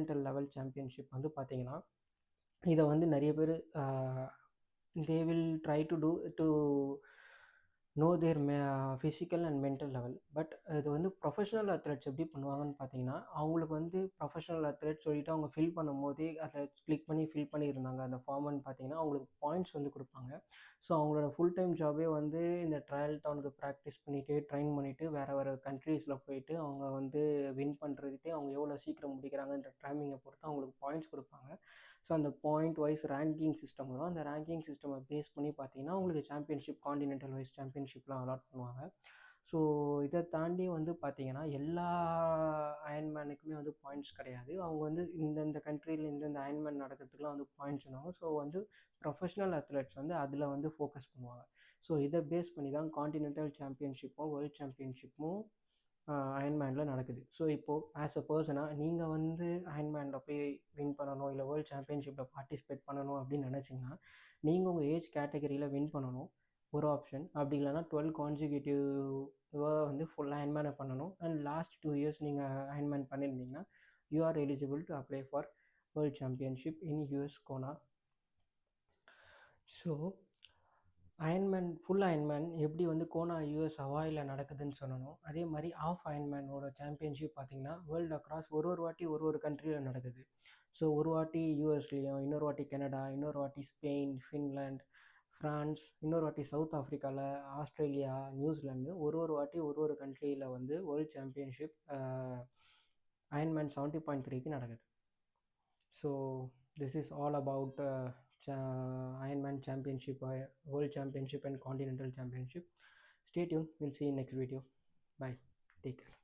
Continental level championship வந்து பார்த்தீங்கன்னா, இதை வந்து நிறைய பேர் they will try to do to know their physical and mental level. But இது வந்து ப்ரொஃபஷனல் அத்லெட்ஸ் எப்படி பண்ணுவாங்கன்னு பார்த்தீங்கன்னா, அவங்களுக்கு வந்து ப்ரொஃபஷனல் அத்லெட் சொல்லிட்டு அவங்க ஃபில் பண்ணும்போதே அதை கிளிக் பண்ணி ஃபில் பண்ணியிருந்தாங்க அந்த ஃபார்ம்னு பார்த்தீங்கன்னா, அவங்களுக்கு பாயிண்ட்ஸ் வந்து கொடுப்பாங்க. ஸோ அவங்களோட ஃபுல் டைம் ஜாபே வந்து இந்த ட்ரையல் டவுனுக்கு ப்ராக்டிஸ் பண்ணிவிட்டு ட்ரெயின் பண்ணிவிட்டு வேறு வேறு கண்ட்ரீஸில் போயிட்டு அவங்க வந்து வின் பண்ணுறதுக்கே அவங்க எவ்வளோ சீக்கிரம் முடிக்கிறாங்கன்ற டைமிங்கை பொறுத்து அவங்களுக்கு பாயிண்ட்ஸ் கொடுப்பாங்க. ஸோ அந்த பாயிண்ட் வைஸ் ரேங்கிங் சிஸ்டம் வரும். அந்த ரேங்கிங் சிஸ்டமை பேஸ் பண்ணி பார்த்தீங்கன்னா உங்களுக்கு சாம்பியன்ஷிப் கான்டினென்டல் வைஸ் சாம்பியன்ஷிப்லாம் அலாட் பண்ணுவாங்க. ஸோ இதை தாண்டி வந்து பார்த்தீங்கன்னா எல்லா அயன்மேனுக்குமே வந்து பாயிண்ட்ஸ் கிடையாது. அவங்க வந்து இந்தந்த கண்ட்ரியில் இந்தந்த அயன்மேன் நடக்கிறதுக்குலாம் வந்து பாயிண்ட்ஸ் பண்ணுவாங்க. ஸோ வந்து ப்ரொஃபஷ்னல் அத்லெட்ஸ் வந்து அதில் வந்து ஃபோக்கஸ் பண்ணுவாங்க. ஸோ இதை பேஸ் பண்ணி தான் கான்டினென்டல் சாம்பியன்ஷிப்பும் வேர்ல்ட் சாம்பியன்ஷிப்பும் அயன்மேனில் நடக்குது. ஸோ இப்போது ஆஸ் அ பர்சனாக நீங்கள் வந்து அயன்மேனில் போய் வின் பண்ணணும், இல்லை வேர்ல்ட் சாம்பியன்ஷிப்பில் பார்ட்டிசிபேட் பண்ணணும் அப்படின்னு நினச்சிங்கன்னா, நீங்கள் உங்கள் ஏஜ் கேட்டகரியில் வின் பண்ணணும் ஒரு ஆப்ஷன். அப்படி இல்லைனா 12 கான்சிக்யூட்டிவாக வந்து ஃபுல் அயன்மேனை பண்ணணும். அண்ட் லாஸ்ட் 2 இயர்ஸ் நீங்கள் அயன்மேன் பண்ணியிருந்தீங்கன்னா you are eligible to apply for world championship in US Kona. So Ironman full Ironman எப்படி வந்து கோனா யூஎஸ் ஹவாயில் நடக்குதுன்னு சொல்லணும், அதே மாதிரி ஆஃப் அயன்மேனோட சாம்பியன்ஷிப் பார்த்திங்கன்னா வேர்ல்டு அக்ராஸ் ஒரு வாட்டி ஒரு கண்ட்ரியில் நடக்குது. ஸோ ஒரு வாட்டி யூஎஸ்லேயும், இன்னொரு வாட்டி கனடா, இன்னொரு வாட்டி ஸ்பெயின், ஃபின்லாண்ட், ஃப்ரான்ஸ், இன்னொரு வாட்டி சவுத் ஆஃப்ரிக்காவில், ஆஸ்திரேலியா, நியூசிலாந்து ஒரு வாட்டி ஒரு கண்ட்ரியில் வந்து வேர்ல்ட் சாம்பியன்ஷிப் அயன்மேன் 70.3க்கு நடக்குது. So this is all about Ironman Championship, World Championship and Continental Championship. Stay tuned. We'll see you in next video. Bye. Take care.